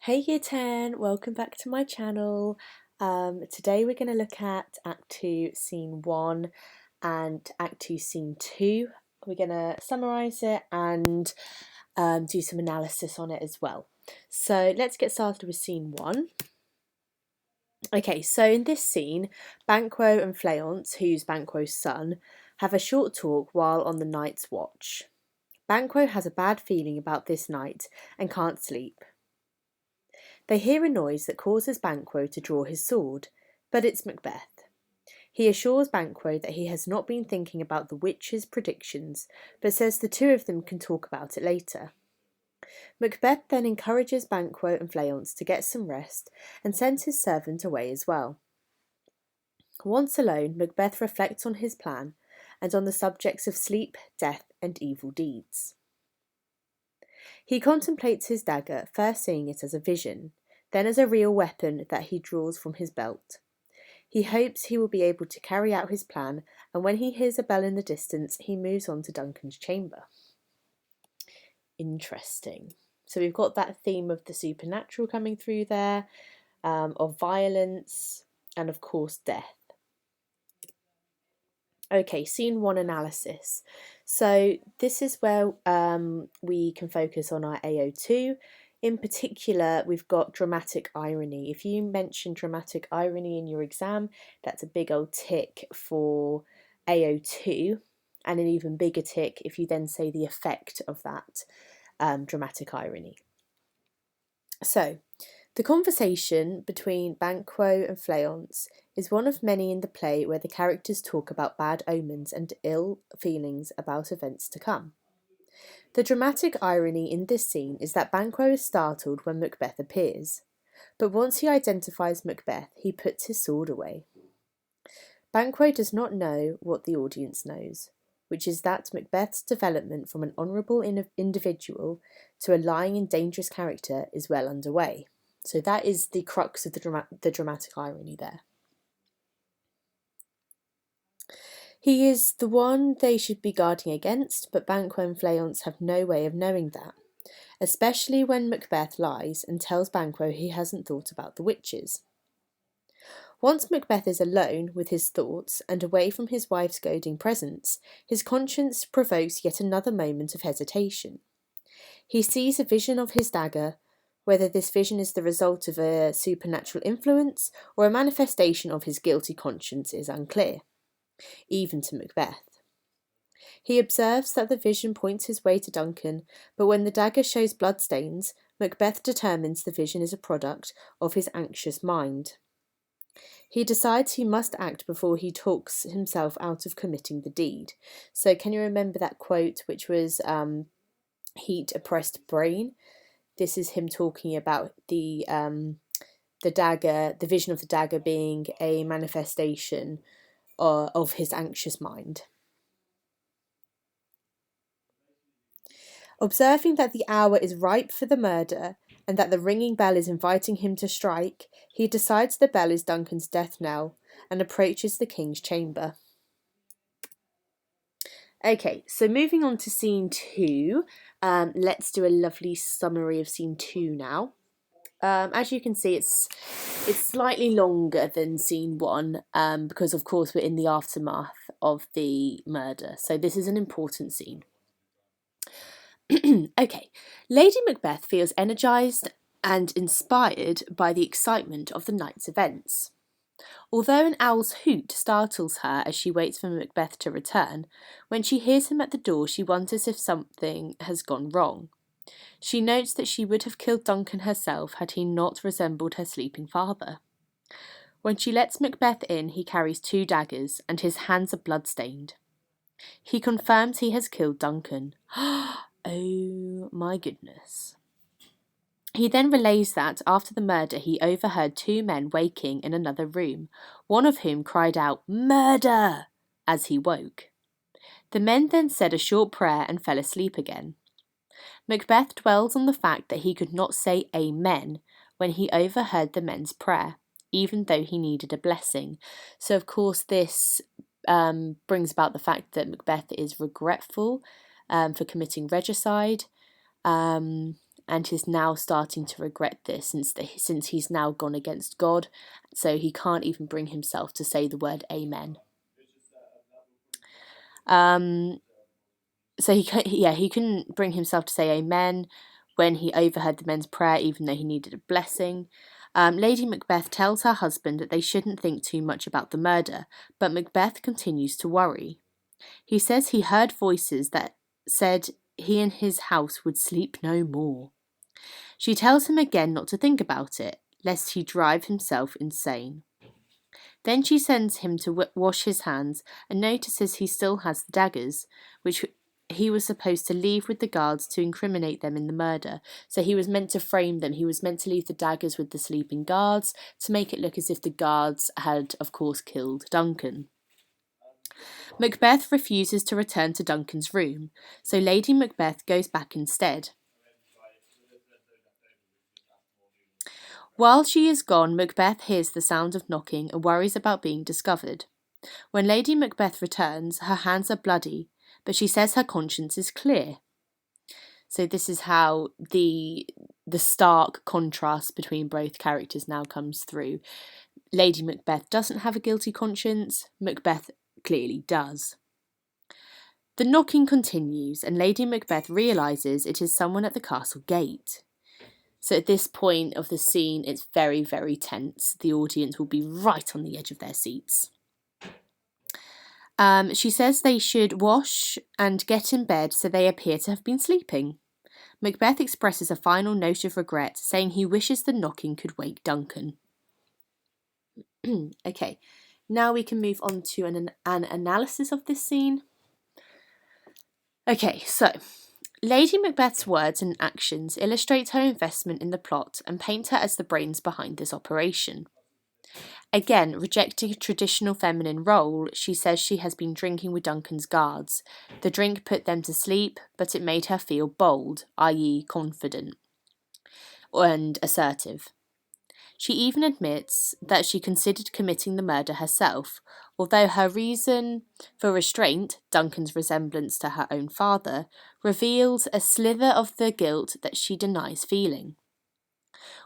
Hey Year 10, welcome back to my channel. Today we're going to look at Act 2, Scene 1 and Act 2, Scene 2. We're going to summarise it and do some analysis on it as well. So let's get started with Scene 1. Okay, so in this scene, Banquo and Fleance, who's Banquo's son, have a short talk while on the night's watch. Banquo has a bad feeling about this night and can't sleep. They hear a noise that causes Banquo to draw his sword, but it's Macbeth. He assures Banquo that he has not been thinking about the witch's predictions, but says the two of them can talk about it later. Macbeth then encourages Banquo and Fleance to get some rest and sends his servant away as well. Once alone, Macbeth reflects on his plan and on the subjects of sleep, death, and evil deeds. He contemplates his dagger, first seeing it as a vision, then as a real weapon that he draws from his belt. He hopes he will be able to carry out his plan, and when he hears a bell in the distance, he moves on to Duncan's chamber. Interesting. So we've got that theme of the supernatural coming through there, of violence, and of course death. Okay, Scene 1 analysis. So this is where we can focus on our AO2. In particular, we've got dramatic irony. If you mention dramatic irony in your exam, that's a big old tick for AO2, and an even bigger tick if you then say the effect of that dramatic irony. So, the conversation between Banquo and Fleance is one of many in the play where the characters talk about bad omens and ill feelings about events to come. The dramatic irony in this scene is that Banquo is startled when Macbeth appears, but once he identifies Macbeth, he puts his sword away. Banquo does not know what the audience knows, which is that Macbeth's development from an honourable individual to a lying and dangerous character is well underway. So that is the crux of the dramatic irony there. He is the one they should be guarding against, but Banquo and Fleance have no way of knowing that, especially when Macbeth lies and tells Banquo he hasn't thought about the witches. Once Macbeth is alone with his thoughts and away from his wife's goading presence, his conscience provokes yet another moment of hesitation. He sees a vision of his dagger. Whether this vision is the result of a supernatural influence or a manifestation of his guilty conscience is unclear, even to Macbeth. He observes that the vision points his way to Duncan, but when the dagger shows bloodstains, Macbeth determines the vision is a product of his anxious mind. He decides he must act before he talks himself out of committing the deed. So can you remember that quote, which was heat oppressed brain? This is him talking about the dagger, the vision of the dagger being a manifestation of his anxious mind. Observing that the hour is ripe for the murder and that the ringing bell is inviting him to strike, he decides the bell is Duncan's death knell and approaches the king's chamber. Okay, so moving on to Scene 2, let's do a lovely summary of Scene 2 now. As you can see, it's slightly longer than Scene 1 because, of course, we're in the aftermath of the murder. So this is an important scene. Okay, Lady Macbeth feels energised and inspired by the excitement of the night's events. Although an owl's hoot startles her as she waits for Macbeth to return, when she hears him at the door, she wonders if something has gone wrong. She notes that she would have killed Duncan herself had he not resembled her sleeping father. When she lets Macbeth in, he carries 2 daggers, and his hands are blood-stained. He confirms he has killed Duncan. Oh my goodness. He then relays that, after the murder, he overheard 2 men waking in another room, one of whom cried out, "Murder!" as he woke. The men then said a short prayer and fell asleep again. Macbeth dwells on the fact that he could not say amen when he overheard the men's prayer, even though he needed a blessing. So, of course, this brings about the fact that Macbeth is regretful for committing regicide, and and is now starting to regret this since he's now gone against God, so he can't even bring himself to say the word amen. So he couldn't bring himself to say amen when he overheard the men's prayer, even though he needed a blessing. Lady Macbeth tells her husband that they shouldn't think too much about the murder, but Macbeth continues to worry. He says he heard voices that said he and his house would sleep no more. She tells him again not to think about it, lest he drive himself insane. Then she sends him to wash his hands and notices he still has the daggers, which he was supposed to leave with the guards to incriminate them in the murder. So he was meant to frame them. He was meant to leave the daggers with the sleeping guards to make it look as if the guards had, of course, killed Duncan. Macbeth refuses to return to Duncan's room, so Lady Macbeth goes back instead. While she is gone, Macbeth hears the sound of knocking and worries about being discovered. When Lady Macbeth returns, her hands are bloody, but she says her conscience is clear. So this is how the stark contrast between both characters now comes through. Lady Macbeth doesn't have a guilty conscience, Macbeth clearly does. The knocking continues, and Lady Macbeth realises it is someone at the castle gate. So at this point of the scene, it's very, very tense. The audience will be right on the edge of their seats. She says they should wash and get in bed so they appear to have been sleeping. Macbeth expresses a final note of regret, saying he wishes the knocking could wake Duncan. Okay, now we can move on to an analysis of this scene. Okay, so Lady Macbeth's words and actions illustrate her investment in the plot and paint her as the brains behind this operation. Again, rejecting a traditional feminine role, she says she has been drinking with Duncan's guards. The drink put them to sleep, but it made her feel bold, i.e. confident and assertive. She even admits that she considered committing the murder herself, although her reason for restraint, Duncan's resemblance to her own father, reveals a slither of the guilt that she denies feeling.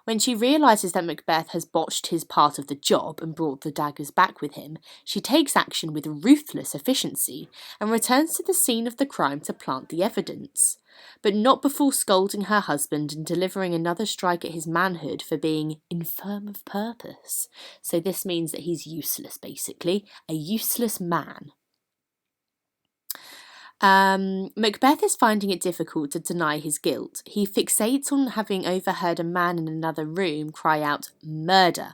When she realises that Macbeth has botched his part of the job and brought the daggers back with him, she takes action with ruthless efficiency and returns to the scene of the crime to plant the evidence, but not before scolding her husband and delivering another strike at his manhood for being infirm of purpose. So this means that he's useless, basically, a useless man. Macbeth is finding it difficult to deny his guilt. He fixates on having overheard a man in another room cry out, "Murder!"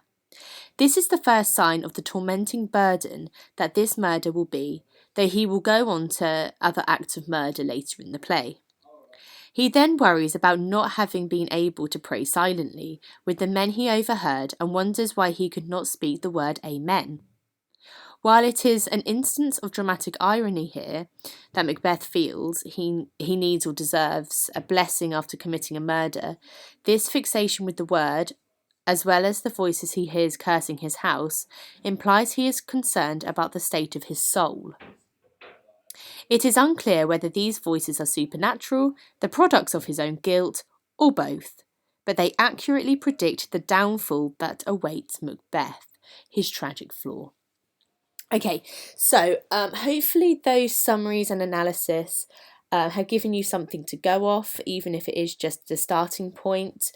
This is the first sign of the tormenting burden that this murder will be, though he will go on to other acts of murder later in the play. He then worries about not having been able to pray silently with the men he overheard and wonders why he could not speak the word amen. While it is an instance of dramatic irony here that Macbeth feels he needs or deserves a blessing after committing a murder, this fixation with the word, as well as the voices he hears cursing his house, implies he is concerned about the state of his soul. It is unclear whether these voices are supernatural, the products of his own guilt, or both, but they accurately predict the downfall that awaits Macbeth, his tragic flaw. Okay, so hopefully those summaries and analysis have given you something to go off, even if it is just the starting point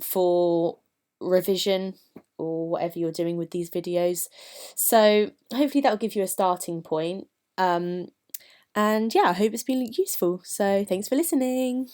for revision or whatever you're doing with these videos. So hopefully that will give you a starting point. And yeah, I hope it's been useful. So thanks for listening.